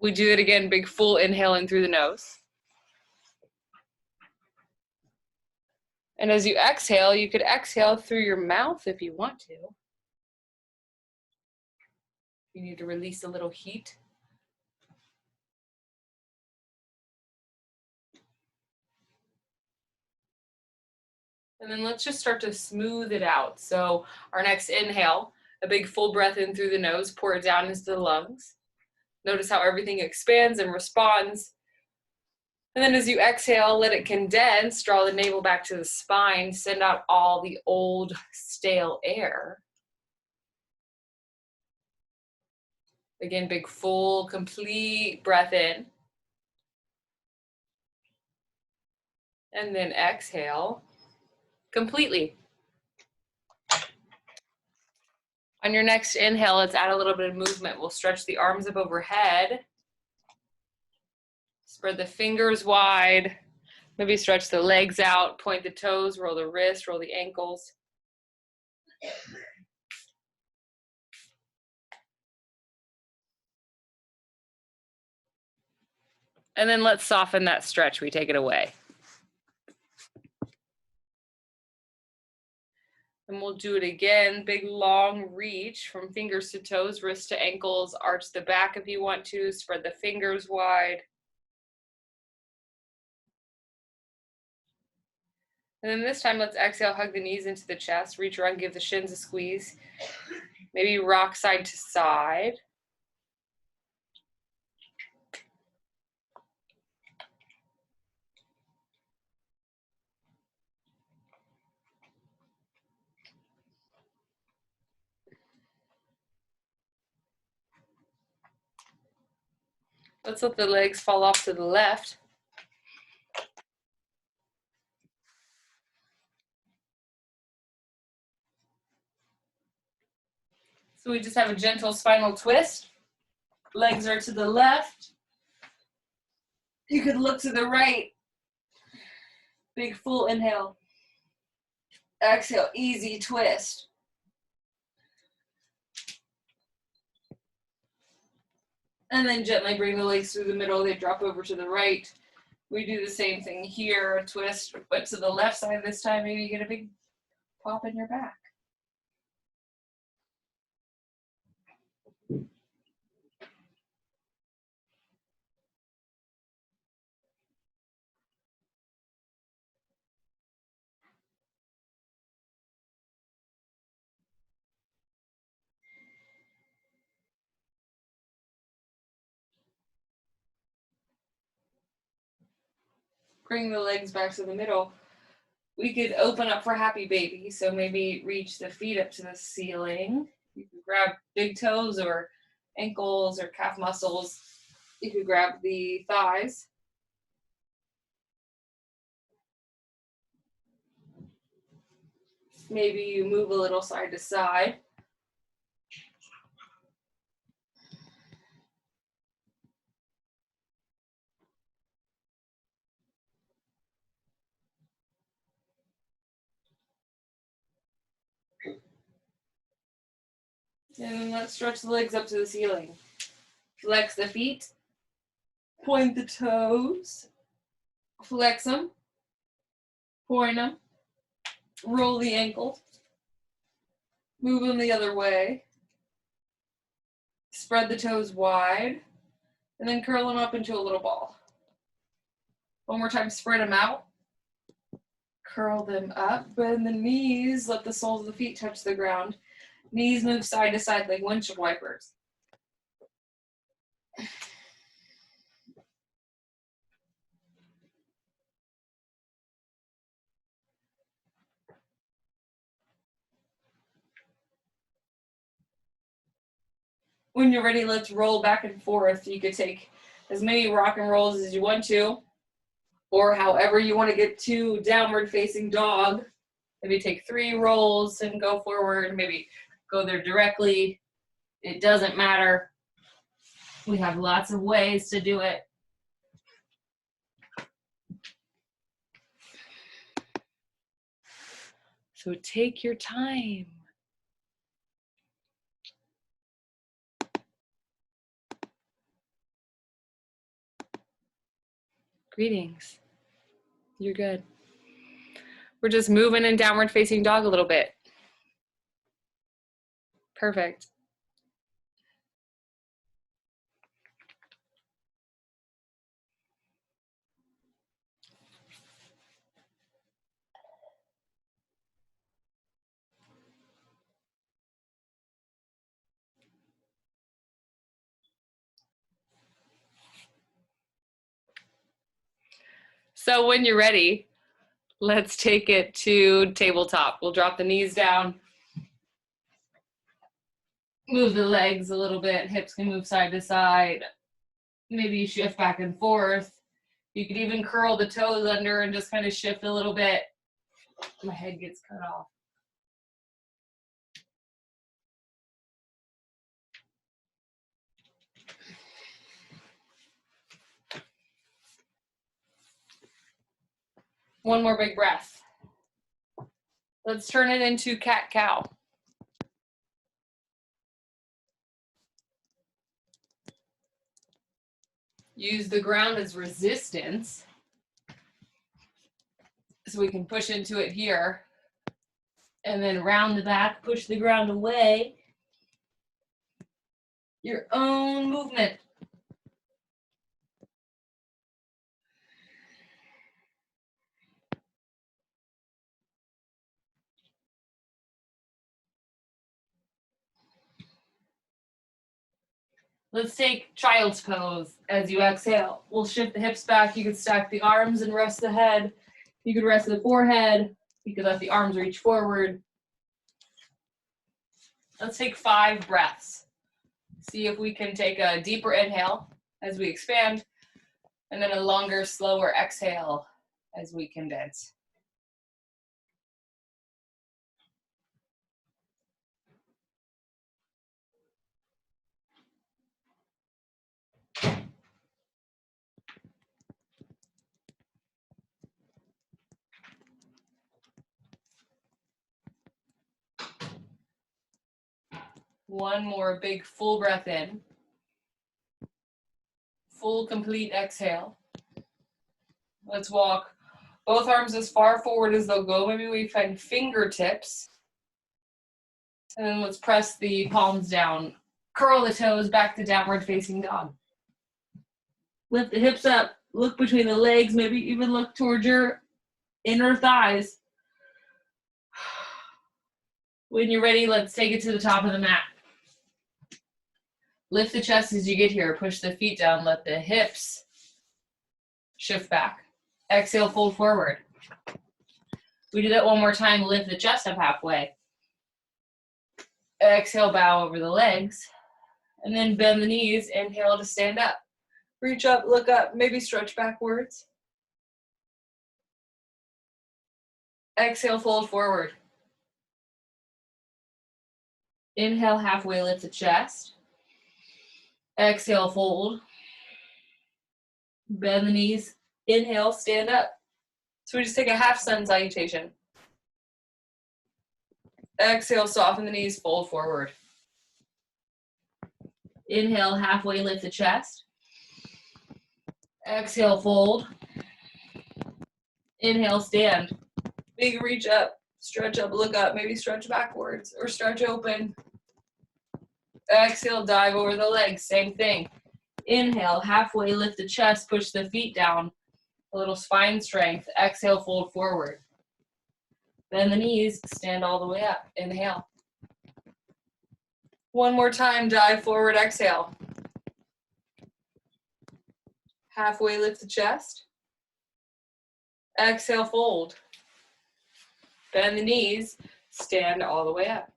We do it again, big full inhale in through the nose. And as you exhale, you could exhale through your mouth if you want to. You need to release a little heat. And then let's just start to smooth it out. So our next inhale, a big full breath in through the nose, pour it down into the lungs. Notice how everything expands and responds. And then as you exhale, let it condense, draw the navel back to the spine, send out all the old, stale air. Again, big, full, complete breath in. And then exhale completely. On your next inhale, let's add a little bit of movement. We'll stretch the arms up overhead. Spread the fingers wide. Maybe stretch the legs out, point the toes, roll the wrists, roll the ankles. And then let's soften that stretch. We take it away. And we'll do it again. Big long reach from fingers to toes, wrists to ankles. Arch the back if you want to. Spread the fingers wide. And then this time, let's exhale, hug the knees into the chest. Reach around, give the shins a squeeze. Maybe rock side to side. Let's let the legs fall off to the left. So we just have a gentle spinal twist. Legs are to the left. You could look to the right. Big full inhale. Exhale, easy twist. And then gently bring the legs through the middle. They drop over to the right. We do the same thing here. Twist, but to the left side this time. Maybe you get a big pop in your back. Bring the legs back to the middle. We could open up for happy baby. So maybe reach the feet up to the ceiling. You can grab big toes or ankles or calf muscles. You could grab the thighs. Maybe you move a little side to side. And then let's stretch the legs up to the ceiling. Flex the feet. Point the toes. Flex them. Point them. Roll the ankles. Move them the other way. Spread the toes wide. And then curl them up into a little ball. One more time, spread them out. Curl them up. Bend the knees. Let the soles of the feet touch the ground. Knees move side to side like windshield wipers. When you're ready, let's roll back and forth. You could take as many rock and rolls as you want to, or however you want to get to downward facing dog. Maybe take 3 rolls and go forward. Maybe go there directly. It doesn't matter. We have lots of ways to do it. So take your time. Greetings. You're good. We're just moving in downward facing dog a little bit. Perfect. So when you're ready, let's take it to tabletop. We'll drop the knees down. Move the legs a little bit. Hips can move side to side. Maybe shift back and forth. You could even curl the toes under and just kind of shift a little bit. My head gets cut off. One more big breath. Let's turn it into cat-cow. Use the ground as resistance so we can push into it here. And then round the back, push the ground away. Your own movement. Let's take child's pose as you exhale. We'll shift the hips back. You could stack the arms and rest the head. You could rest the forehead. You could let the arms reach forward. Let's take 5 breaths. See if we can take a deeper inhale as we expand, and then a longer, slower exhale as we condense. One more big full breath in. Full complete exhale. Let's walk both arms as far forward as they'll go. Maybe we find fingertips. And then let's press the palms down. Curl the toes back to downward facing dog. Lift the hips up. Look between the legs. Maybe even look towards your inner thighs. When you're ready, let's take it to the top of the mat. Lift the chest as you get here. Push the feet down. Let the hips shift back. Exhale, fold forward. We do that one more time. Lift the chest up halfway. Exhale, bow over the legs. And then bend the knees. Inhale to stand up. Reach up, look up, maybe stretch backwards. Exhale, fold forward. Inhale, halfway lift the chest. Exhale, fold. Bend the knees. Inhale, stand up. So we just take a half sun salutation. Exhale, soften the knees, fold forward. Inhale, halfway lift the chest. Exhale, fold. Inhale, stand. Big reach up, stretch up, look up, maybe stretch backwards or stretch open. Exhale, dive over the legs, same thing. Inhale, halfway lift the chest, push the feet down. A little spine strength. Exhale, fold forward. Bend the knees, stand all the way up. Inhale. One more time, dive forward, exhale. Halfway lift the chest. Exhale, fold. Bend the knees, stand all the way up.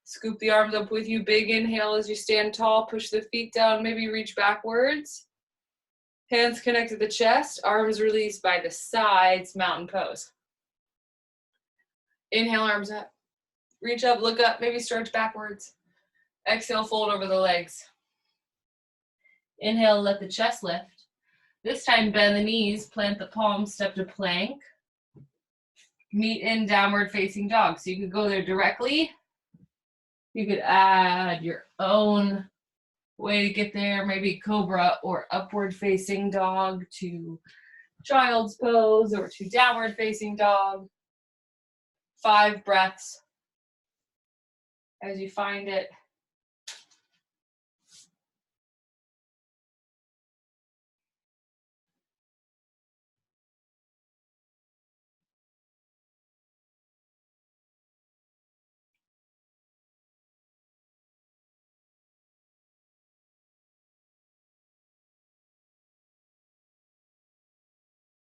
Scoop the arms up with you, big inhale as you stand tall, push the feet down, maybe reach backwards. Hands connect to the chest, arms released by the sides, mountain pose. Inhale, arms up. Reach up, look up, maybe stretch backwards. Exhale, fold over the legs. Inhale, let the chest lift. This time, bend the knees, plant the palms, step to plank. Meet in downward facing dog. So you could go there directly. You could add your own way to get there, maybe cobra or upward facing dog to child's pose or to downward facing dog. 5 breaths as you find it.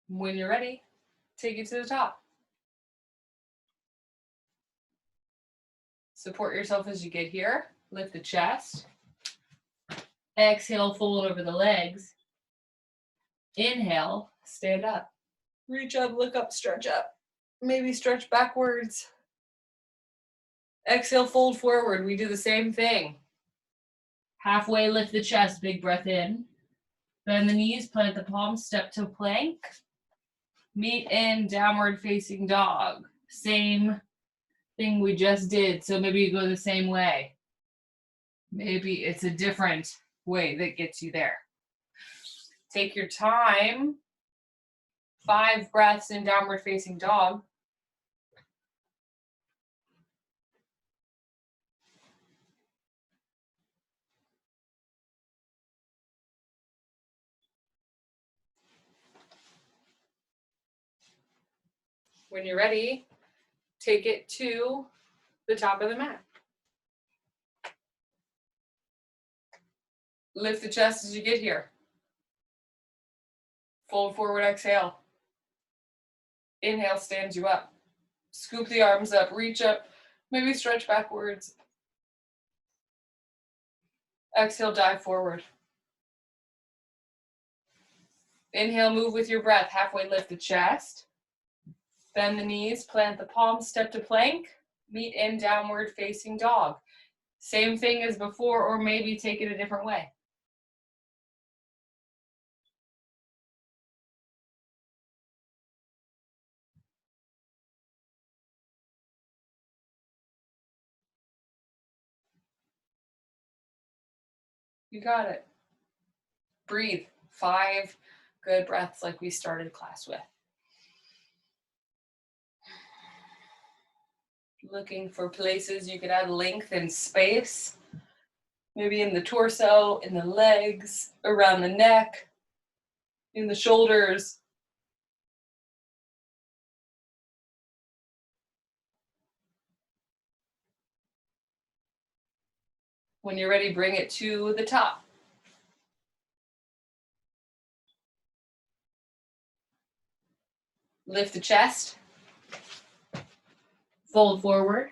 When you're ready, take it to the top. Support yourself as you get here. Lift the chest. Exhale, fold over the legs. Inhale, stand up. Reach up, look up, stretch up. Maybe stretch backwards. Exhale, fold forward. We do the same thing. Halfway, lift the chest, big breath in. Bend the knees, plant the palms, step to plank. Meet in downward facing dog. Same thing we just did, so maybe you go the same way. Maybe it's a different way that gets you there. Take your time. 5 breaths in downward facing dog. When you're ready, take it to the top of the mat. Lift the chest as you get here. Fold forward, exhale. Inhale, stands you up. Scoop the arms up, reach up, maybe stretch backwards. Exhale, dive forward. Inhale, move with your breath. Halfway lift the chest. Bend the knees, plant the palms, step to plank. Meet in downward facing dog. Same thing as before, or maybe take it a different way. You got it. Breathe. 5 good breaths like we started class with. Looking for places you could add length and space. Maybe in the torso, in the legs, around the neck, in the shoulders. When you're ready, bring it to the top. Lift the chest. Fold forward.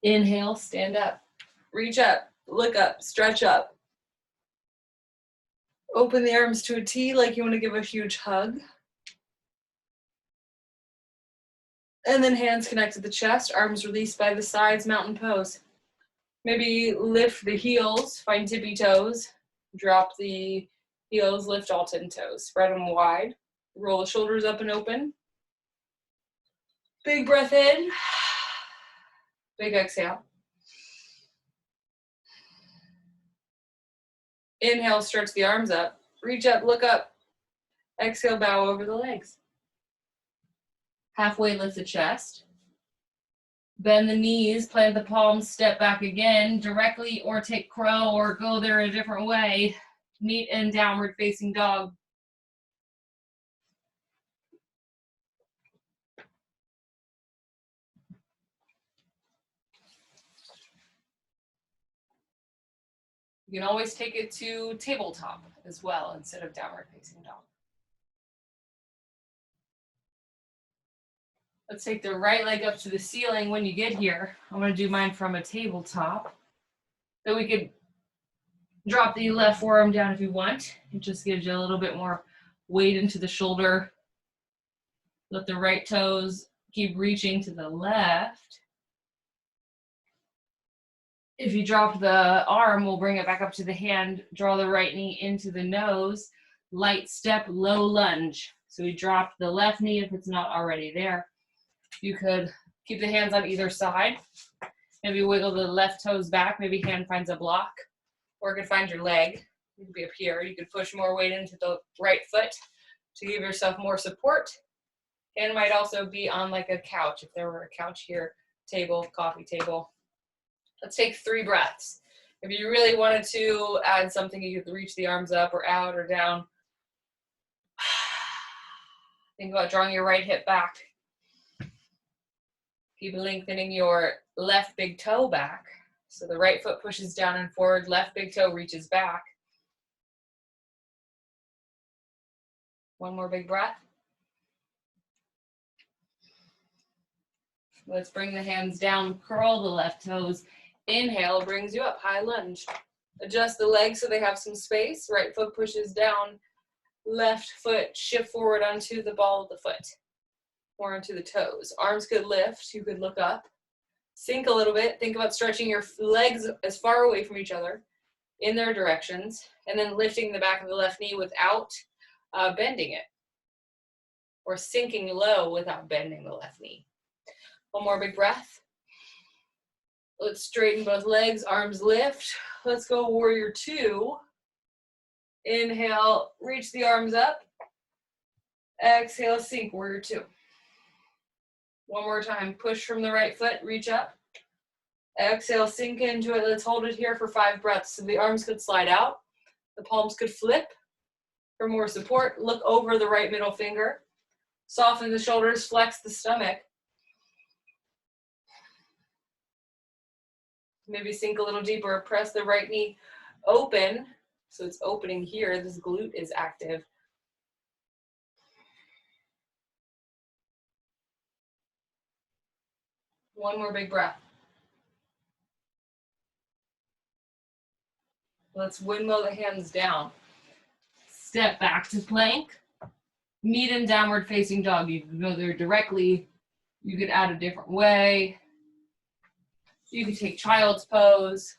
Inhale, stand up. Reach up, look up, stretch up. Open the arms to a T like you want to give a huge hug. And then hands connect to the chest, arms released by the sides, mountain pose. Maybe lift the heels, find tippy toes. Drop the heels, lift all 10 toes. Spread them wide. Roll the shoulders up and open. Big breath in. Big exhale. Inhale, stretch the arms up. Reach up, look up. Exhale, bow over the legs. Halfway, lift the chest. Bend the knees, plant the palms, step back again, directly or take crow or go there a different way. Meet in downward facing dog. You can always take it to tabletop as well instead of downward facing dog. Let's take the right leg up to the ceiling when you get here. I'm going to do mine from a tabletop. Then we could drop the left forearm down if you want. It just gives you a little bit more weight into the shoulder. Let the right toes keep reaching to the left. If you drop the arm, we'll bring it back up to the hand. Draw the right knee into the nose. Light step, low lunge. So we drop the left knee if it's not already there. You could keep the hands on either side. Maybe wiggle the left toes back. Maybe hand finds a block. Or you could find your leg. You could be up here. You could push more weight into the right foot. to give yourself more support. Hand might also be on like a couch, if there were a couch here, table, coffee table. Let's take 3 breaths. If you really wanted to add something, you could reach the arms up or out or down. Think about drawing your right hip back. Keep lengthening your left big toe back. So the right foot pushes down and forward, left big toe reaches back. One more big breath. Let's bring the hands down, curl the left toes. Inhale brings you up, high lunge. Adjust the legs so they have some space. Right foot pushes down, left foot shift forward onto the ball of the foot or onto the toes. Arms could lift, you could look up. Sink a little bit, think about stretching your legs as far away from each other in their directions, and then lifting the back of the left knee without bending it, or sinking low without bending the left knee. One more big breath. Let's straighten both legs, arms lift. Let's go warrior 2. Inhale, reach the arms up. Exhale, sink, warrior 2. One more time, push from the right foot, reach up. Exhale, sink into it. Let's hold it here for 5 breaths. So the arms could slide out, the palms could flip for more support. Look over the right middle finger. Soften the shoulders, flex the stomach. Maybe sink a little deeper, press the right knee open. So it's opening here, this glute is active. One more big breath. Let's windmill the hands down. Step back to plank. Meet in downward facing dog. You can go there directly. You could add a different way. You could take child's pose.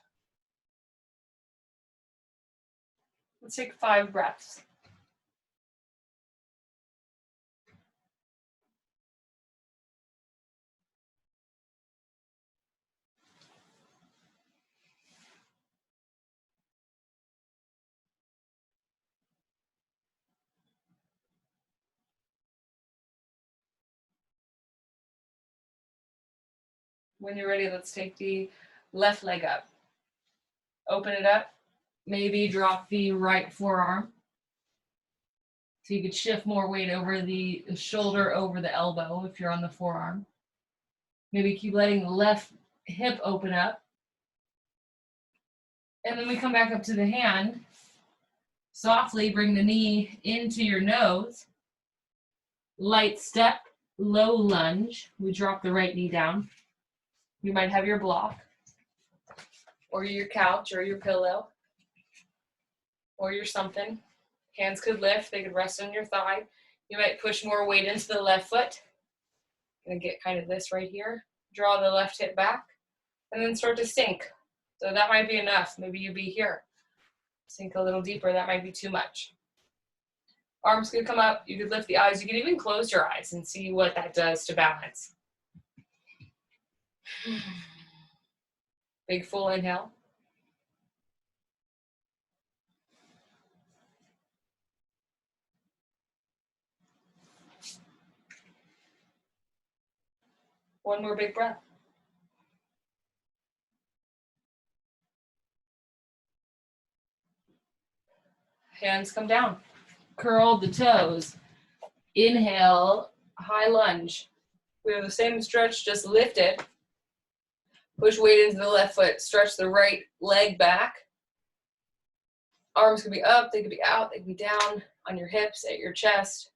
Let's take 5 breaths. When you're ready, let's take the left leg up. Open it up. Maybe drop the right forearm. So you could shift more weight over the shoulder, over the elbow if you're on the forearm. Maybe keep letting the left hip open up. And then we come back up to the hand. Softly bring the knee into your nose. Light step, low lunge. We drop the right knee down. You might have your block, or your couch, or your pillow, or your something. Hands could lift, they could rest on your thigh. You might push more weight into the left foot. Gonna get kind of this right here. Draw the left hip back, and then start to sink. So that might be enough. Maybe you'd be here. Sink a little deeper, that might be too much. Arms could come up, you could lift the eyes, you could even close your eyes and see what that does to balance. Big full inhale. One more big breath. Hands come down. Curl the toes. Inhale, high lunge. We have the same stretch, just lift it. Push weight into the left foot. Stretch the right leg back. Arms could be up, they could be out, they could be down on your hips, at your chest.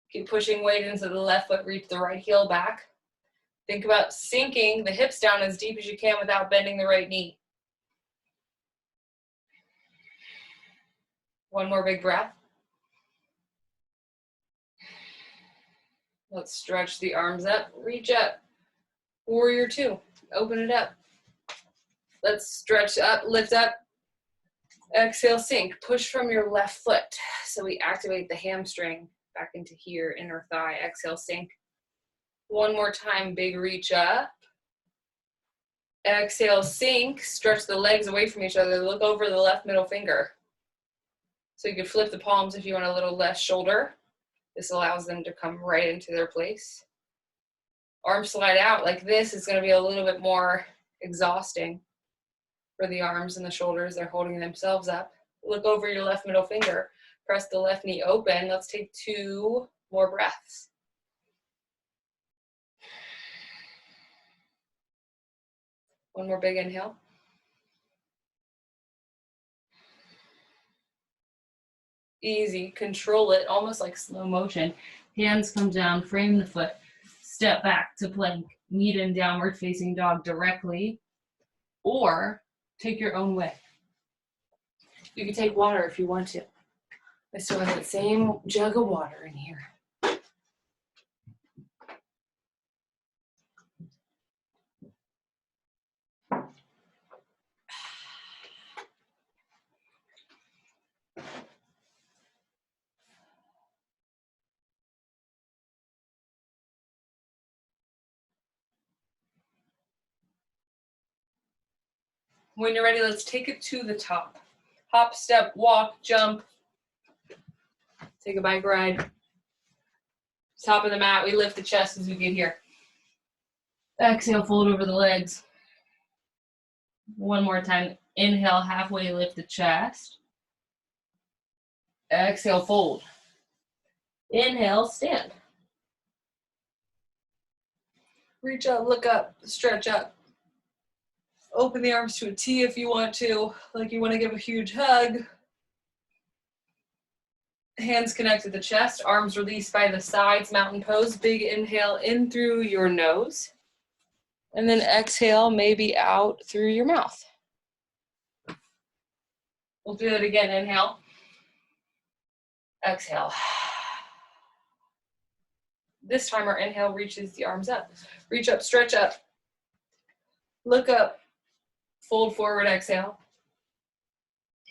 Keep pushing weight into the left foot, reach the right heel back. Think about sinking the hips down as deep as you can without bending the right knee. One more big breath. Let's stretch the arms up, reach up. Warrior 2, open it up. Let's stretch up, lift up. Exhale, sink. Push from your left foot. So we activate the hamstring back into here, inner thigh. Exhale, sink. One more time, big reach up. Exhale, sink. Stretch the legs away from each other. Look over the left middle finger. So you can flip the palms if you want a little less shoulder. This allows them to come right into their place. Arms slide out like this is going to be a little bit more exhausting for the arms and the shoulders. They're holding themselves up. Look over your left middle finger. Press the left knee open. Let's take 2 more breaths. One more big inhale. Easy, control it, almost like slow motion. Hands come down, frame the foot, step back to plank, meet in downward facing dog directly, or take your own way. You can take water if you want to. I still have that same jug of water in here. When you're ready, let's take it to the top. Hop, step, walk, jump. Take a bike ride. Top of the mat, we lift the chest as we get here. Exhale, fold over the legs. One more time. Inhale, halfway lift the chest. Exhale, fold. Inhale, stand. Reach up, look up, stretch up. Open the arms to a T if you want to, like you want to give a huge hug. Hands connect to the chest, arms released by the sides, mountain pose. Big inhale in through your nose. And then exhale, maybe out through your mouth. We'll do it again. Inhale. Exhale. This time our inhale reaches the arms up. Reach up, stretch up. Look up. Fold forward, exhale.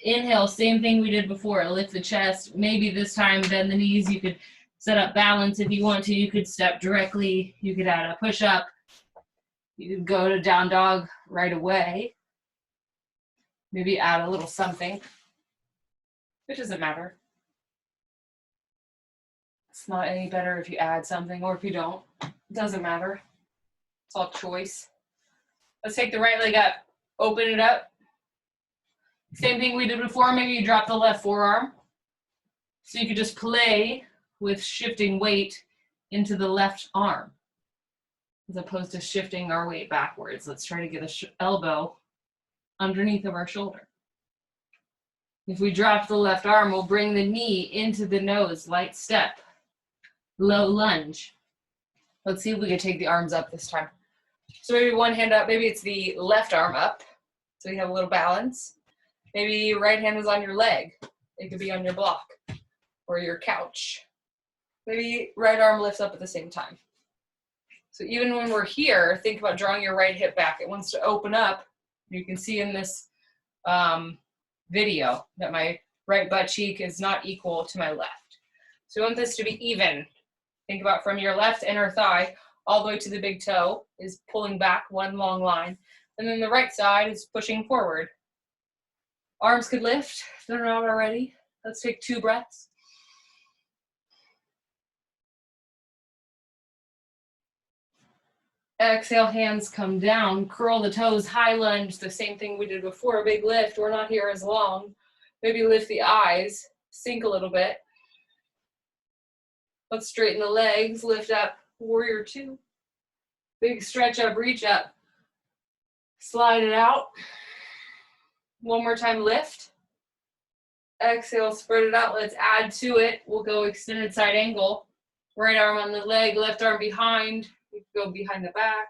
Inhale, same thing we did before. Lift the chest. Maybe this time bend the knees. You could set up balance if you want to. You could step directly. You could add a push-up. You could go to down dog right away. Maybe add a little something. It doesn't matter. It's not any better if you add something or if you don't. It doesn't matter. It's all choice. Let's take the right leg up. Open it up. Same thing we did before. Maybe you drop the left forearm. So you could just play with shifting weight into the left arm as opposed to shifting our weight backwards. Let's try to get a elbow underneath of our shoulder. If we drop the left arm, we'll bring the knee into the nose, light step, low lunge. Let's see if we can take the arms up this time. So maybe one hand up, maybe it's the left arm up, so you have a little balance. Maybe right hand is on your leg. It could be on your block or your couch. Maybe right arm lifts up at the same time. So even when we're here, think about drawing your right hip back. It wants to open up. You can see in this video that my right butt cheek is not equal to my left. So we want this to be even. Think about from your left inner thigh all the way to the big toe is pulling back one long line. And then the right side is pushing forward. Arms could lift if they're not already. Let's take 2 breaths. Exhale, hands come down, curl the toes, high lunge, the same thing we did before, a big lift. We're not here as long. Maybe lift the eyes, sink a little bit. Let's straighten the legs, lift up, warrior 2. Big stretch up, reach up. Slide it out. One more time, lift. Exhale, spread it out. Let's add to it. We'll go extended side angle. Right arm on the leg, left arm behind. You can go behind the back.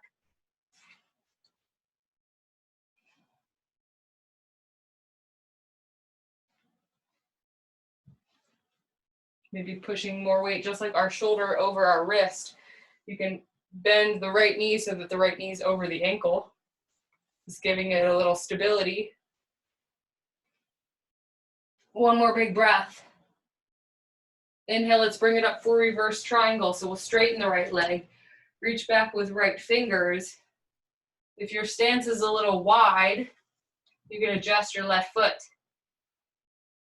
Maybe pushing more weight, just like our shoulder over our wrist. You can bend the right knee so that the right knee is over the ankle. Just giving it a little stability. One more big breath. Inhale, let's bring it up for reverse triangle. So we'll straighten the right leg. Reach back with right fingers. If your stance is a little wide, you can adjust your left foot.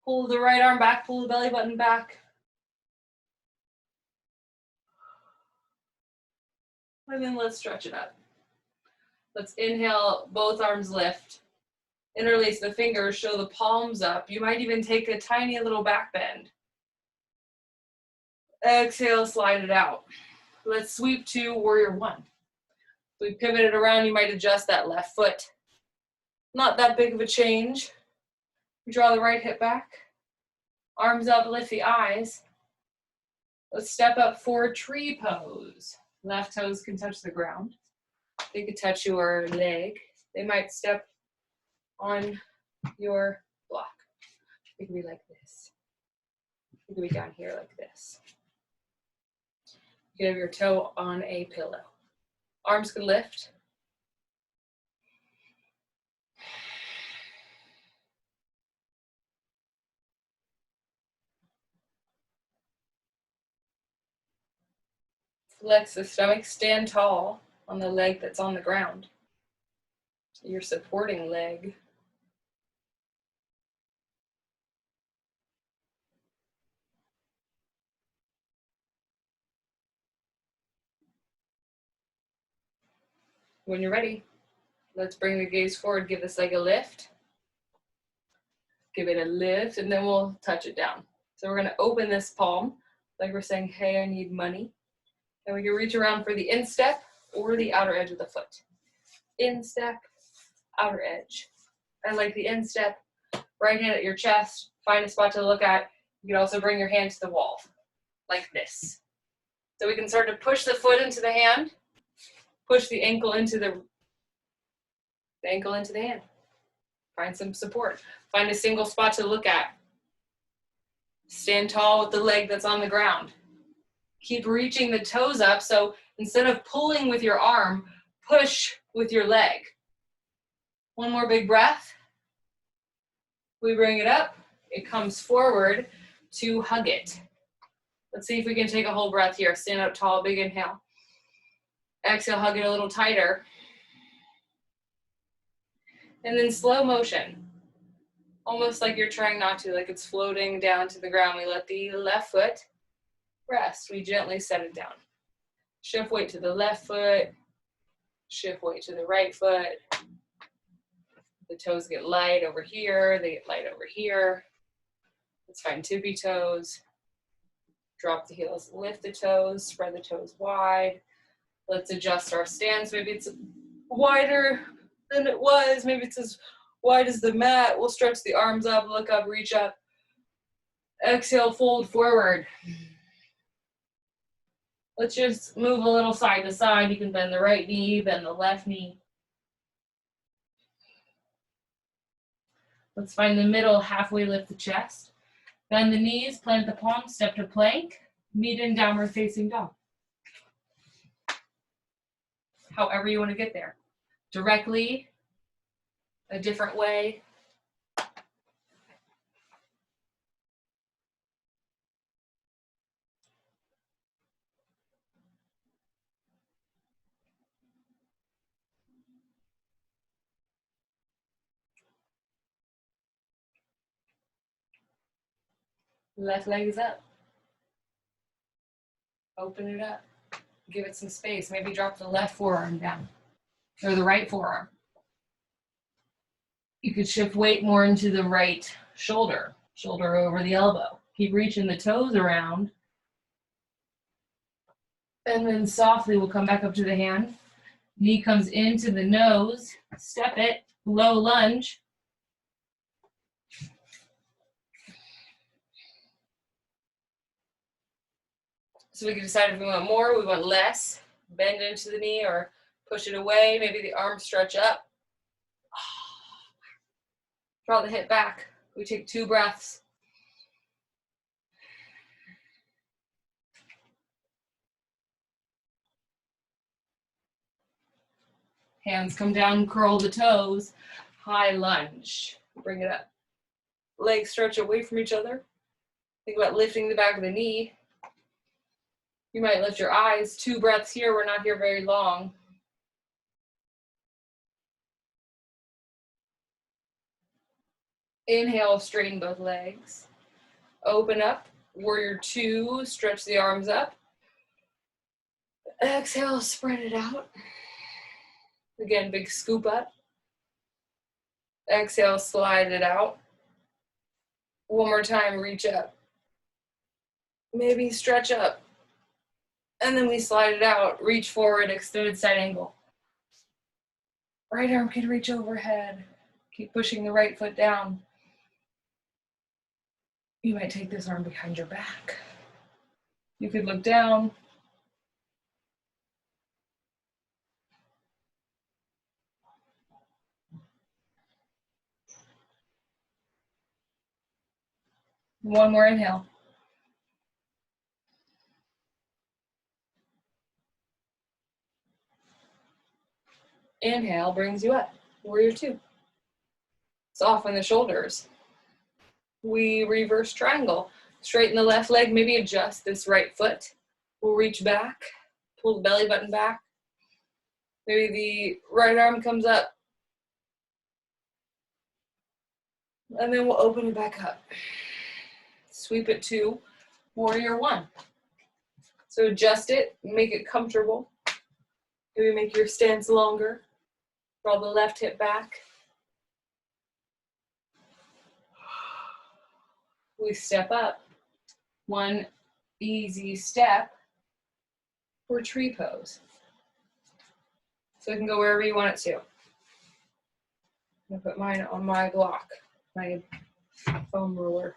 Pull the right arm back, pull the belly button back. And then let's stretch it up. Let's inhale, both arms lift. Interlace the fingers, show the palms up. You might even take a tiny little back bend. Exhale, slide it out. Let's sweep to warrior one. We pivot it around, you might adjust that left foot. Not that big of a change. Draw the right hip back. Arms up, lift the eyes. Let's step up for tree pose. Left toes can touch the ground. They could touch your leg. They might step on your block. It could be like this. It could be down here like this. You can have your toe on a pillow. Arms can lift. Flex the stomach, stand tall on the leg that's on the ground. Your supporting leg. When you're ready, let's bring the gaze forward, give this leg a lift. Give it a lift, and then we'll touch it down. So we're gonna open this palm, like we're saying, hey, I need money. And we can reach around for the instep or the outer edge of the foot. Instep, outer edge. I like the instep. Right hand at your chest, find a spot to look at. You can also bring your hand to the wall, like this. So we can start to push the foot into the hand, push the ankle into the hand. Find some support. Find a single spot to look at. Stand tall with the leg that's on the ground. Keep reaching the toes up, so instead of pulling with your arm, push with your leg. One more big breath. We bring it up. It comes forward to hug it. Let's see if we can take a whole breath here. Stand up tall, big inhale. Exhale, hug it a little tighter. And then slow motion. Almost like you're trying not to, like it's floating down to the ground. We let the left foot rest. We gently set it down. Shift weight to the left foot. Shift weight to the right foot. The toes get light over here. They get light over here. Let's find tippy toes. Drop the heels, lift the toes, spread the toes wide. Let's adjust our stance. Maybe it's wider than it was. Maybe it's as wide as the mat. We'll stretch the arms up, look up, reach up. Exhale, fold forward. Let's just move a little side to side. You can bend the right knee, bend the left knee. Let's find the middle, halfway lift the chest. Bend the knees, plant the palms, step to plank, meet in downward facing dog. However you want to get there. Directly, a different way. Left leg is up. Open it up. Give it some space. Maybe drop the left forearm down, or the right forearm. You could shift weight more into the right shoulder, shoulder over the elbow. Keep reaching the toes around. And then softly we'll come back up to the hand. Knee comes into the nose, step it, low lunge. So we can decide if we want more, we want less. Bend into the knee or push it away. Maybe the arms stretch up. Draw the hip back. We take 2 breaths. Hands come down, curl the toes. High lunge. Bring it up. Legs stretch away from each other. Think about lifting the back of the knee. You might lift your eyes. 2 breaths here. We're not here very long. Inhale, straighten both legs. Open up. Warrior 2, stretch the arms up. Exhale, spread it out. Again, big scoop up. Exhale, slide it out. One more time, reach up. Maybe stretch up. And then we slide it out, reach forward, extended side angle. Right arm can reach overhead. Keep pushing the right foot down. You might take this arm behind your back. You could look down. One more inhale. Inhale brings you up, warrior two. Soften the shoulders. We reverse triangle. Straighten the left leg, maybe adjust this right foot. We'll reach back, pull the belly button back. Maybe the right arm comes up. And then we'll open it back up. Sweep it to warrior one. So adjust it, make it comfortable. Maybe make your stance longer. Draw the left hip back. We step up. One easy step for tree pose. So it can go wherever you want it to. I'm gonna put mine on my block, my foam roller.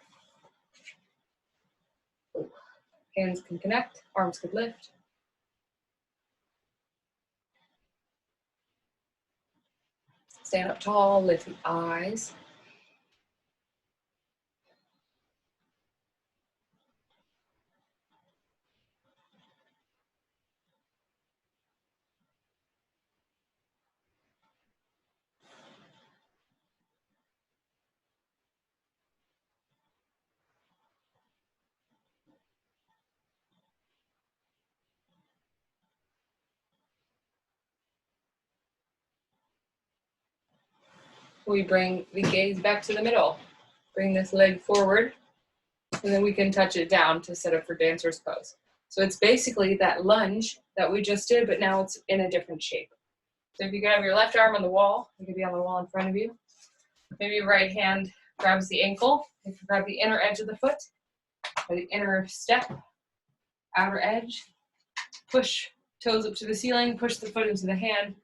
Hands can connect, arms could lift. Stand up tall, lift the eyes. We bring the gaze back to the middle. Bring this leg forward, and then we can touch it down to set up for dancer's pose. So it's basically that lunge that we just did, but now it's in a different shape. So if you can have your left arm on the wall, it could be on the wall in front of you. Maybe your right hand grabs the ankle. You can grab the inner edge of the foot, or the inner step, outer edge. Push toes up to the ceiling, push the foot into the hand.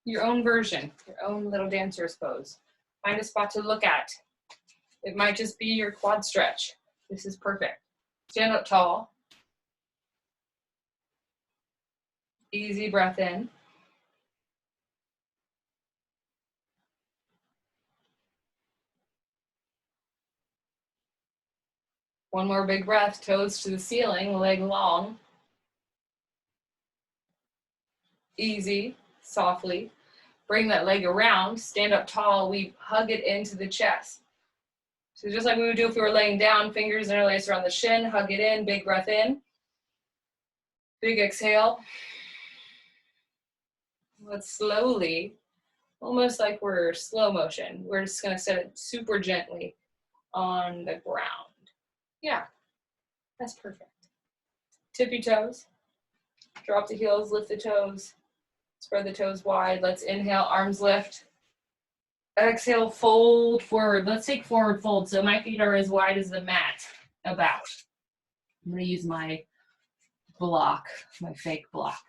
Your own version, your own little dancer's pose. Find a spot to look at. It might just be your quad stretch. This is perfect. Stand up tall. Easy breath in. One more big breath, toes to the ceiling, leg long. Easy, softly. Bring that leg around, stand up tall, we hug it into the chest. So just like we would do if we were laying down, fingers interlaced around the shin, hug it in, big breath in. Big exhale. Let's slowly, almost like we're slow motion, we're just gonna set it super gently on the ground. Yeah, that's perfect. Tippy toes, drop the heels, lift the toes, spread the toes wide. Let's inhale, arms lift. Exhale, fold forward. Let's take forward fold. So my feet are as wide as the mat, about. I'm gonna use my block, my fake block.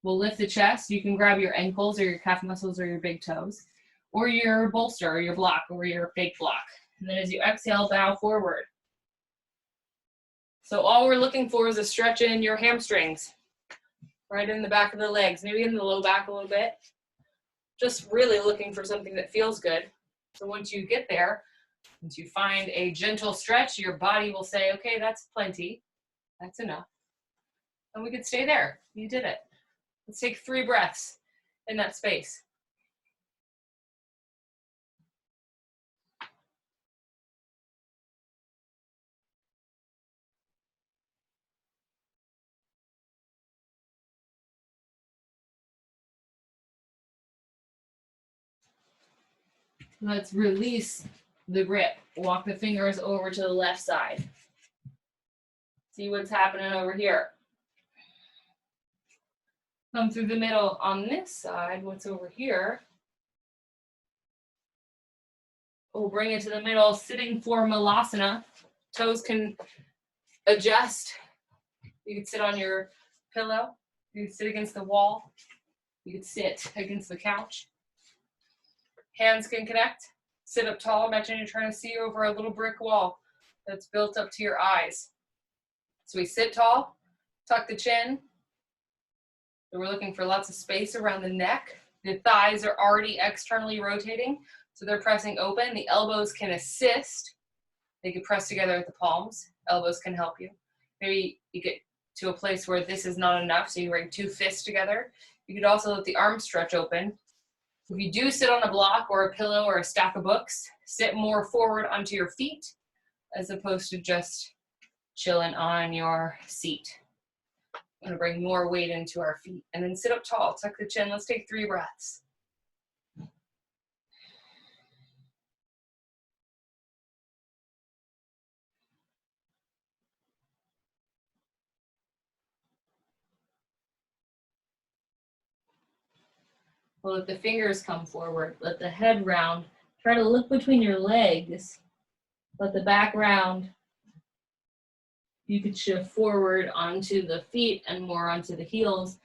We'll lift the chest. You can grab your ankles or your calf muscles or your big toes, or your bolster or your block or your fake block. And then as you exhale, bow forward. So all we're looking for is a stretch in your hamstrings, right in the back of the legs, maybe in the low back a little bit. Just really looking for something that feels good. So once you get there, once you find a gentle stretch, your body will say, okay, that's plenty. That's enough. And we could stay there. You did it. Let's take 3 breaths in that space. Let's release the grip. Walk the fingers over to the left side. See what's happening over here. Come through the middle on this side. What's over here? We'll bring it to the middle, sitting for Malasana. Toes can adjust. You could sit on your pillow. You could sit against the wall. You could sit against the couch. Hands can connect. Sit up tall. Imagine you're trying to see over a little brick wall that's built up to your eyes. So we sit tall, tuck the chin. So we're looking for lots of space around the neck. The thighs are already externally rotating, so they're pressing open. The elbows can assist. They can press together at the palms. Elbows can help you. Maybe you get to a place where this is not enough, so you bring two fists together. You could also let the arms stretch open. If you do sit on a block or a pillow or a stack of books, sit more forward onto your feet as opposed to just chilling on your seat. I'm going to bring more weight into our feet. And then sit up tall, tuck the chin. Let's take 3 breaths. We'll let the fingers come forward. Let the head round. Try to look between your legs. Let the back round. You could shift forward onto the feet and more onto the heels.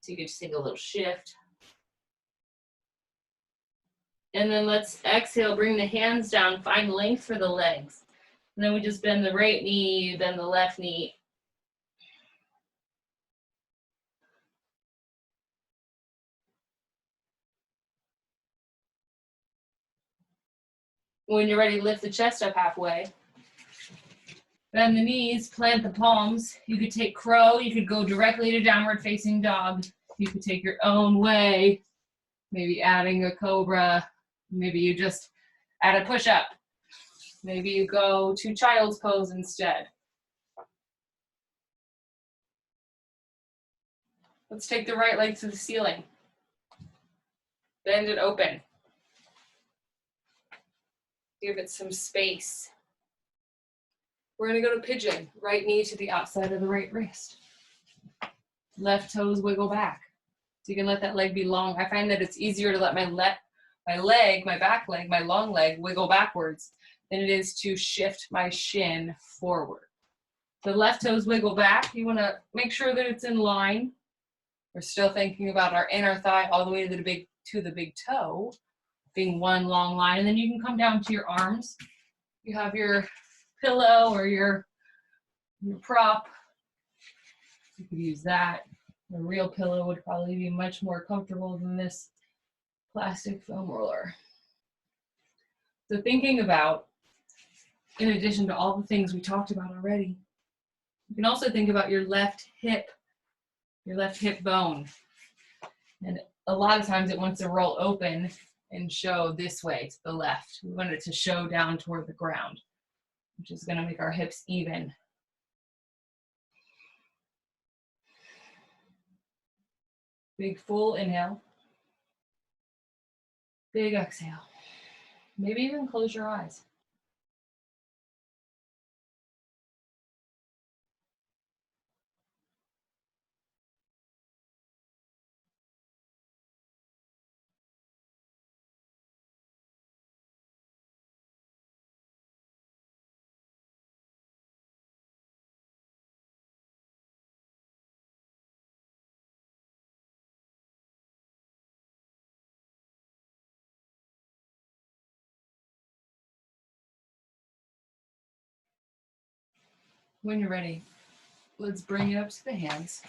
So you could just take a little shift. And then let's exhale, bring the hands down, find length for the legs. And then we just bend the right knee, bend the left knee. When you're ready, lift the chest up halfway. Bend the knees, plant the palms. You could take crow, you could go directly to downward facing dog. You could take your own way, maybe adding a cobra. Maybe you just add a push-up. Maybe you go to child's pose instead. Let's take the right leg to the ceiling. Bend it open. Give it some space. We're gonna go to pigeon. Right knee to the outside of the right wrist. Left toes wiggle back. So you can let that leg be long. I find that it's easier to let my back leg, my long leg wiggle backwards than it is to shift my shin forward. The left toes wiggle back. You wanna make sure that it's in line. We're still thinking about our inner thigh all the way to the big toe, being one long line. And then you can come down to your arms. You have your pillow or your prop. You could use that. A real pillow would probably be much more comfortable than this plastic foam roller. So thinking about, in addition to all the things we talked about already, you can also think about your left hip bone. And a lot of times it wants to roll open and show this way to the left. We want it to show down toward the ground, which is going to make our hips even. Big full inhale. Big exhale. Maybe even close your eyes. When you're ready, let's bring it up to the hands.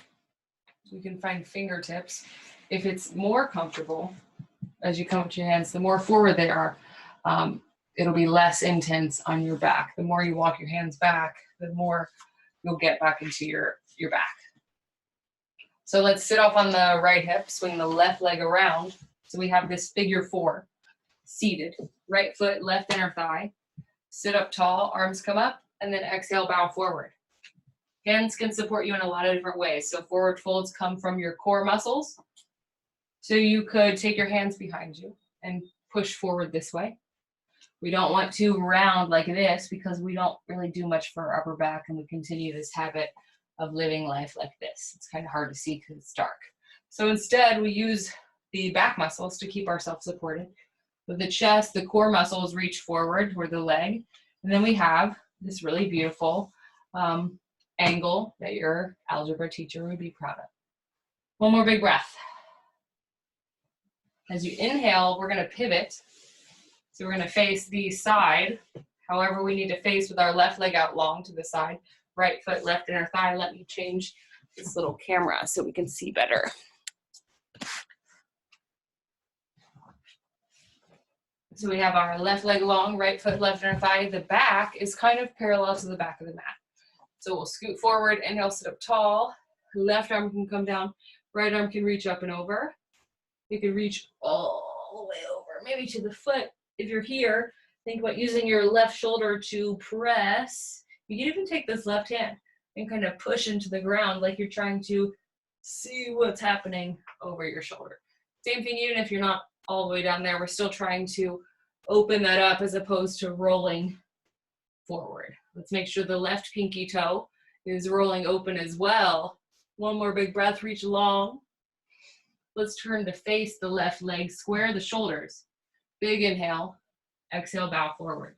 We can find fingertips. If it's more comfortable, as you come up to your hands, the more forward they are, it'll be less intense on your back. The more you walk your hands back, the more you'll get back into your back. So let's sit off on the right hip, swing the left leg around. So we have this figure 4, seated. Right foot, left inner thigh. Sit up tall, arms come up, and then exhale, bow forward. Hands can support you in a lot of different ways. So forward folds come from your core muscles. So you could take your hands behind you and push forward this way. We don't want to round like this because we don't really do much for our upper back, and we continue this habit of living life like this. It's kind of hard to see because it's dark. So instead, we use the back muscles to keep ourselves supported. With the chest, the core muscles reach forward toward the leg. And then we have this really beautiful angle that your algebra teacher would be proud of. One more big breath. As you inhale, we're going to pivot. So we're going to face the side, however we need to face, with our left leg out long to the side. Right foot, left inner thigh. Let me change this little camera so we can see better. So we have our left leg long, right foot, left inner thigh. The back is kind of parallel to the back of the mat. So we'll scoot forward, inhale, sit up tall. Left arm can come down, right arm can reach up and over. You can reach all the way over, maybe to the foot. If you're here, think about using your left shoulder to press. You can even take this left hand and kind of push into the ground like you're trying to see what's happening over your shoulder. Same thing, even if you're not all the way down there, we're still trying to open that up as opposed to rolling forward. Let's make sure the left pinky toe is rolling open as well. One more big breath, reach long. Let's turn to face the left leg, square the shoulders. Big inhale, exhale, bow forward.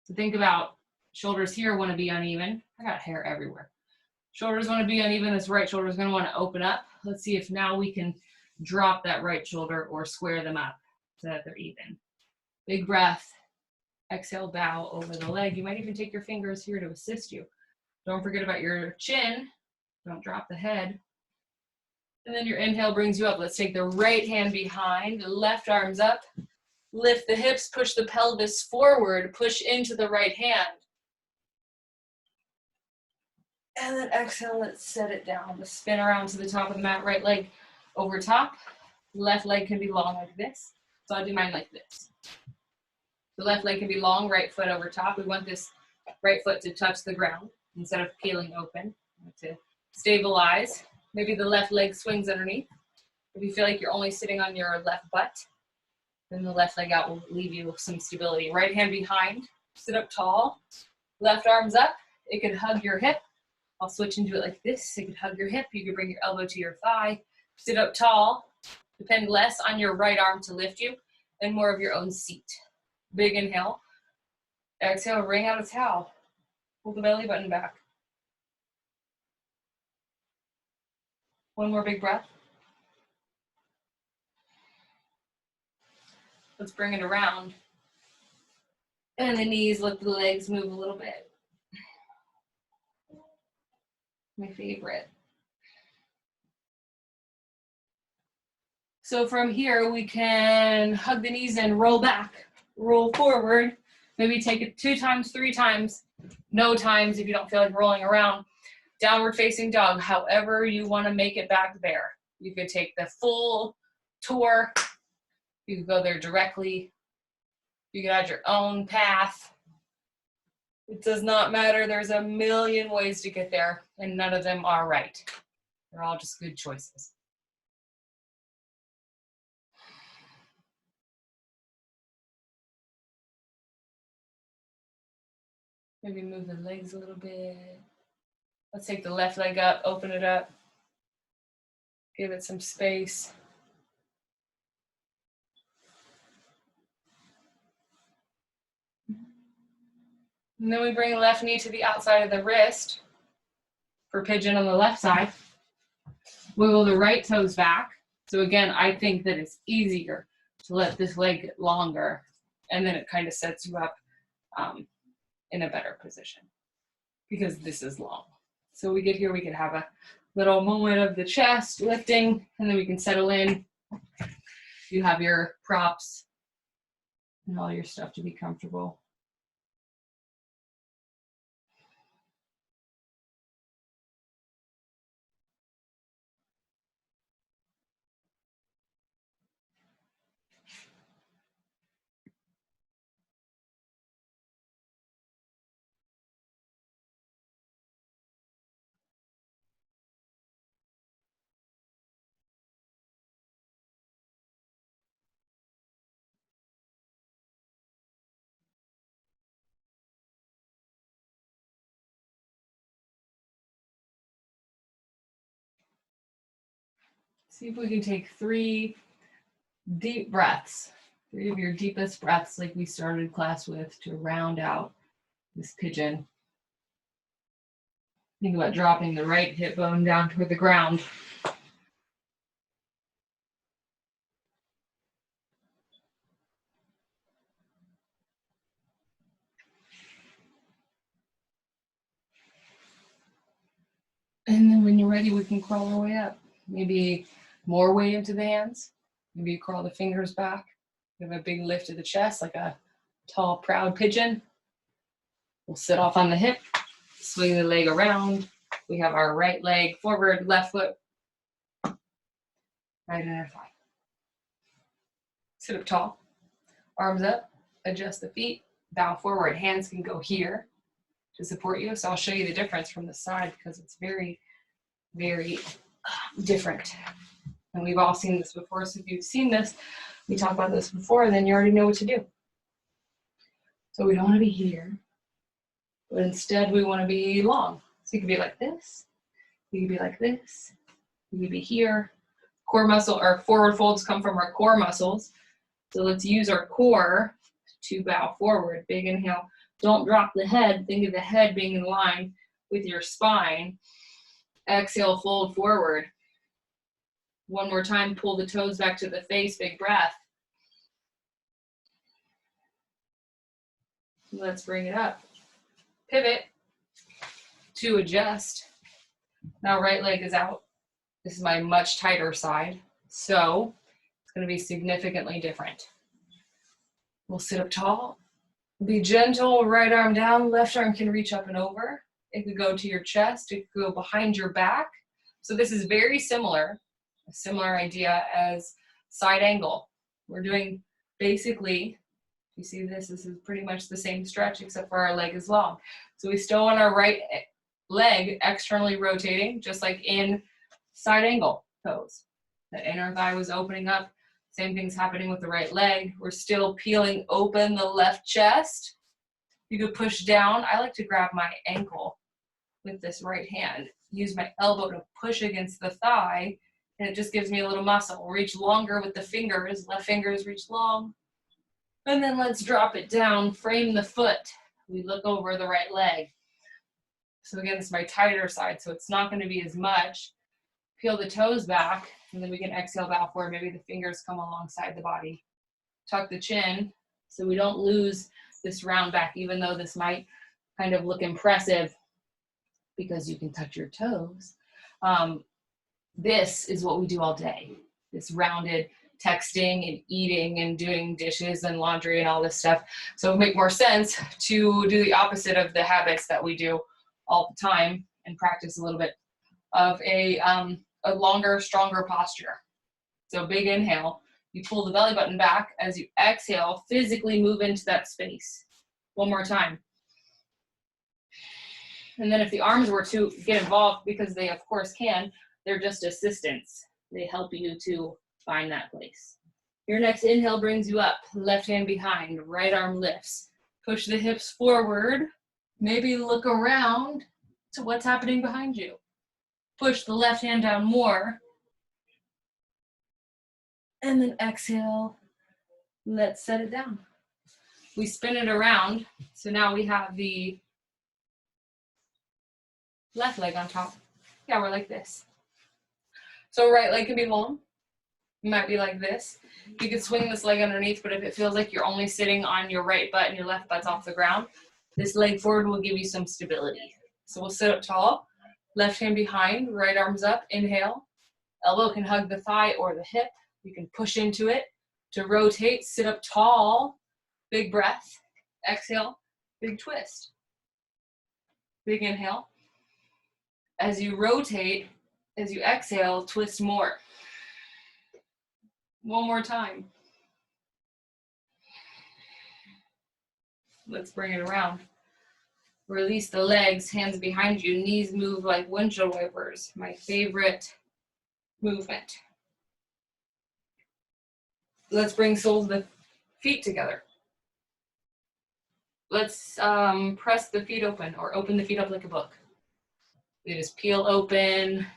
So think about shoulders here want to be uneven. I got hair everywhere. Shoulders want to be uneven. This right shoulder is going to want to open up. Let's see if now we can drop that right shoulder or square them up so that they're even. Big breath. Exhale, bow over the leg. You might even take your fingers here to assist you. Don't forget about your chin. Don't drop the head. And then your inhale brings you up. Let's take the right hand behind, the left arm's up. Lift the hips, push the pelvis forward, push into the right hand. And then exhale, let's set it down. Let's spin around to the top of the mat. Right leg over top. Left leg can be long like this. So I'll do mine like this. The left leg can be long, right foot over top. We want this right foot to touch the ground instead of peeling open. To stabilize, maybe the left leg swings underneath. If you feel like you're only sitting on your left butt, then the left leg out will leave you with some stability. Right hand behind, sit up tall. Left arm's up. It could hug your hip. I'll switch into it like this. It could hug your hip. You could bring your elbow to your thigh. Sit up tall. Depend less on your right arm to lift you and more of your own seat. Big inhale. Exhale, wring out a towel. Pull the belly button back. One more big breath. Let's bring it around. And the knees, let the legs move a little bit. My favorite. So from here, we can hug the knees and roll back, roll forward. Maybe take it 2 times, 3 times, no times if you don't feel like rolling around. Downward facing dog, however you want to make it back there. You could take the full tour. You could go there directly. You could add your own path. It does not matter. There's a million ways to get there, and none of them are right. They're all just good choices. Maybe move the legs a little bit. Let's take the left leg up, open it up. Give it some space. And then we bring the left knee to the outside of the wrist for pigeon on the left side. Wiggle the right toes back. So again, I think that it's easier to let this leg get longer, and then it kind of sets you up in a better position because this is long. So we get here, we can have a little moment of the chest lifting, and then we can settle in. You have your props and all your stuff to be comfortable. See if we can take 3 deep breaths, 3 of your deepest breaths like we started class with to round out this pigeon. Think about dropping the right hip bone down toward the ground. And then when you're ready, we can crawl our way up. Maybe more weight into the hands. Maybe you crawl the fingers back. Give a big lift of the chest like a tall, proud pigeon. We'll sit off on the hip, swing the leg around. We have our right leg forward, left foot, right inner thigh. Sit up tall, arms up, adjust the feet, bow forward. Hands can go here to support you. So I'll show you the difference from the side because it's very, very different. And we've all seen this before. So if you've seen this, we talked about this before, then you already know what to do. So we don't want to be here, but instead we want to be long. So you could be like this, you could be like this, you could be here. Core muscle or forward folds come from our core muscles. So let's use our core to bow forward. Big inhale. Don't drop the head. Think of the head being in line with your spine. Exhale, fold forward. One more time, pull the toes back to the face, big breath. Let's bring it up. Pivot to adjust. Now right leg is out. This is my much tighter side, so it's going to be significantly different. We'll sit up tall. Be gentle, right arm down, left arm can reach up and over. It could go to your chest, it could go behind your back. So this is very similar, a similar idea as side angle. We're doing basically, you see this is pretty much the same stretch except for our leg is long. So we still want our right leg externally rotating, just like in side angle pose. The inner thigh was opening up. Same thing's happening with the right leg. We're still peeling open the left chest. You could push down. I like to grab my ankle with this right hand. Use my elbow to push against the thigh, and it just gives me a little muscle. Reach longer with the fingers. Left fingers reach long. And then let's drop it down. Frame the foot. We look over the right leg. So again, it's my tighter side, so it's not going to be as much. Peel the toes back, and then we can exhale, bow forward. Maybe the fingers come alongside the body. Tuck the chin so we don't lose this round back, even though this might kind of look impressive because you can touch your toes. This is what we do all day. This rounded texting and eating and doing dishes and laundry and all this stuff. So it would make more sense to do the opposite of the habits that we do all the time and practice a little bit of a longer, stronger posture. So big inhale, you pull the belly button back. As you exhale, physically move into that space. One more time. And then if the arms were to get involved, because they of course can, they're just assistants. They help you to find that place. Your next inhale brings you up. Left hand behind, right arm lifts. Push the hips forward. Maybe look around to what's happening behind you. Push the left hand down more. And then exhale. Let's set it down. We spin it around. So now we have the left leg on top. Yeah, we're like this. So right leg can be long. It might be like this. You could swing this leg underneath, but if it feels like you're only sitting on your right butt and your left butt's off the ground, this leg forward will give you some stability. So we'll sit up tall, left hand behind, right arms up, inhale. Elbow can hug the thigh or the hip. You can push into it to rotate, sit up tall, big breath. Exhale, big twist. Big inhale. As you rotate, as you exhale, twist more. One more time. Let's bring it around. Release the legs, hands behind you, knees move like windshield wipers. My favorite movement. Let's bring soles of the feet together. Let's press the feet open or open the feet up like a book. We just peel open,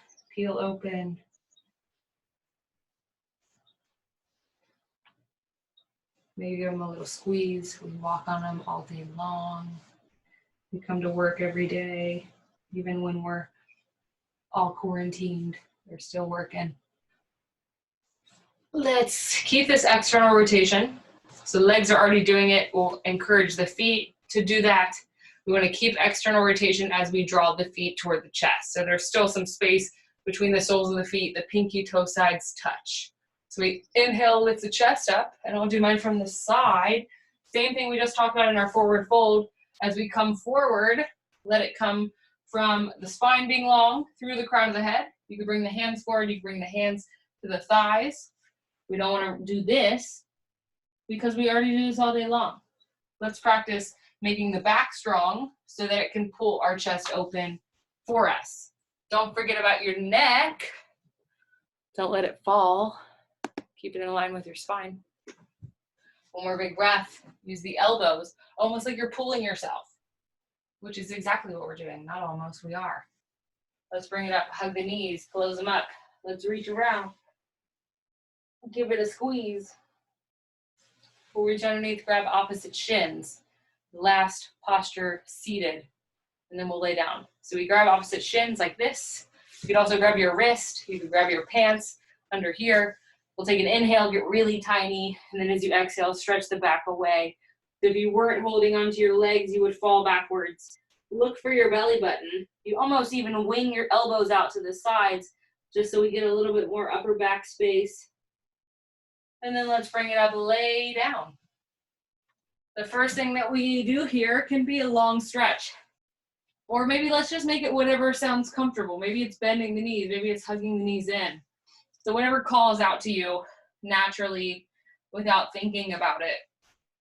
Maybe give them a little squeeze. We walk on them all day long. We come to work every day, even when we're all quarantined, they're still working. Let's keep this external rotation. So the legs are already doing it. We'll encourage the feet to do that. We want to keep external rotation as we draw the feet toward the chest. So there's still some space between the soles of the feet, the pinky toe sides touch. So we inhale, lift the chest up, and I'll do mine from the side. Same thing we just talked about in our forward fold. As we come forward, let it come from the spine being long through the crown of the head. You can bring the hands forward, you can bring the hands to the thighs. We don't want to do this because we already do this all day long. Let's practice making the back strong so that it can pull our chest open for us. Don't forget about your neck. Don't let it fall. Keep it in line with your spine. One more big breath. Use the elbows, almost like you're pulling yourself, which is exactly what we're doing. Not almost, we are. Let's bring it up. Hug the knees, close them up. Let's reach around. Give it a squeeze. We'll reach underneath, grab opposite shins. Last posture, seated. And then we'll lay down. So we grab opposite shins like this. You could also grab your wrist. You could grab your pants under here. We'll take an inhale, get really tiny. And then as you exhale, stretch the back away. So if you weren't holding onto your legs, you would fall backwards. Look for your belly button. You almost even wing your elbows out to the sides just so we get a little bit more upper back space. And then let's bring it up, lay down. The first thing that we do here can be a long stretch. Or maybe let's just make it whatever sounds comfortable. Maybe it's bending the knees, maybe it's hugging the knees in. So whatever calls out to you naturally without thinking about it,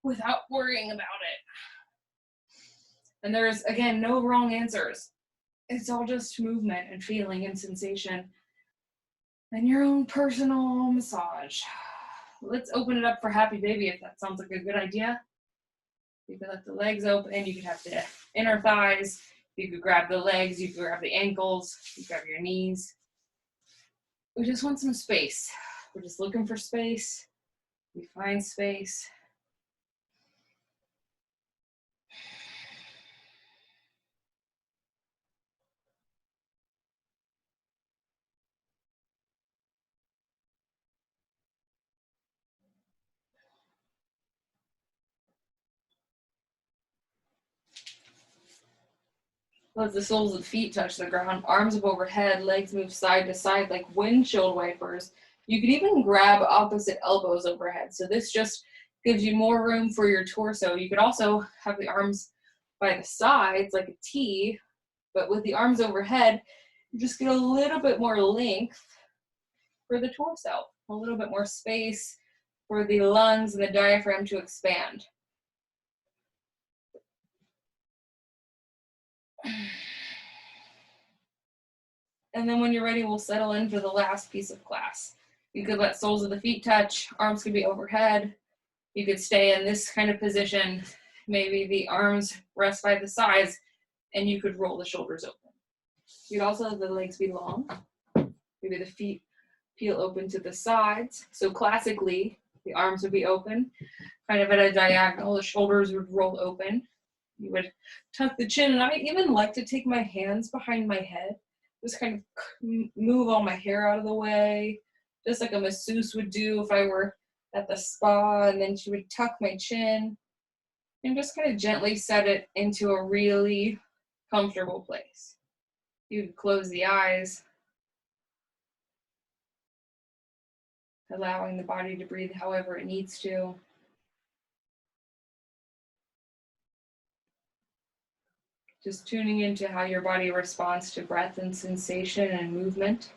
without worrying about it. And there's, again, no wrong answers. It's all just movement and feeling and sensation and your own personal massage. Let's open it up for happy baby if that sounds like a good idea. You can let the legs open and you can have the inner thighs. You could grab the legs, you could grab the ankles, you grab your knees. We just want some space. We're just looking for space. We find space. Let the soles of the feet touch the ground, arms up overhead, legs move side to side like windshield wipers. You could even grab opposite elbows overhead. So this just gives you more room for your torso. You could also have the arms by the sides like a T, but with the arms overhead, you just get a little bit more length for the torso, a little bit more space for the lungs and the diaphragm to expand. And then when you're ready, we'll settle in for the last piece of class. You could let soles of the feet touch, arms could be overhead. You could stay in this kind of position. Maybe the arms rest by the sides and you could roll the shoulders open. You'd also have the legs be long. Maybe the feet peel open to the sides. So classically, the arms would be open, kind of at a diagonal. The shoulders would roll open. You would tuck the chin, and I even like to take my hands behind my head, just kind of move all my hair out of the way, just like a masseuse would do if I were at the spa, and then she would tuck my chin and just kind of gently set it into a really comfortable place. You could close the eyes, allowing the body to breathe however it needs to. Just tuning into how your body responds to breath and sensation and movement.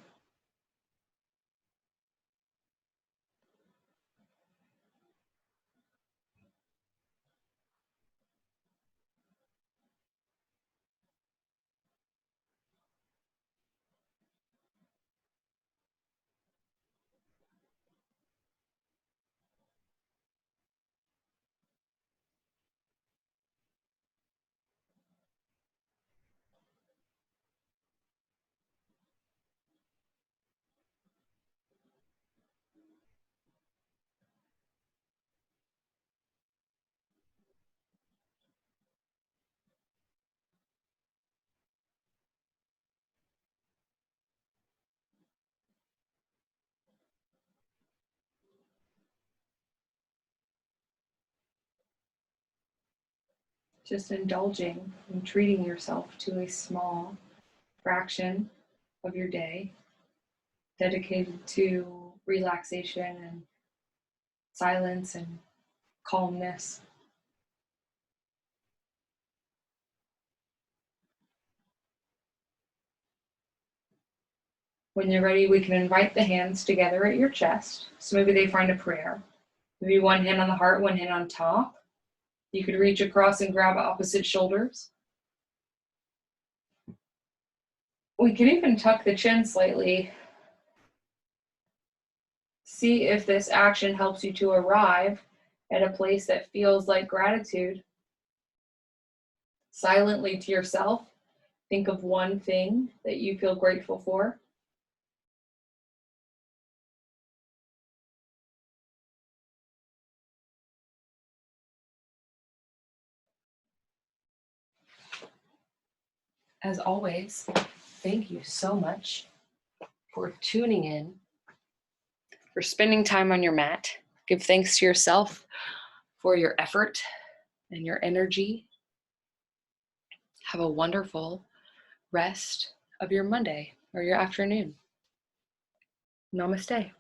Just indulging and treating yourself to a small fraction of your day dedicated to relaxation and silence and calmness. When you're ready, we can invite the hands together at your chest. So maybe they find a prayer. Maybe one hand on the heart, one hand on top. You could reach across and grab opposite shoulders. We could even tuck the chin slightly. See if this action helps you to arrive at a place that feels like gratitude. Silently to yourself, think of one thing that you feel grateful for. As always, thank you so much for tuning in, for spending time on your mat. Give thanks to yourself for your effort and your energy. Have a wonderful rest of your Monday or your afternoon. Namaste.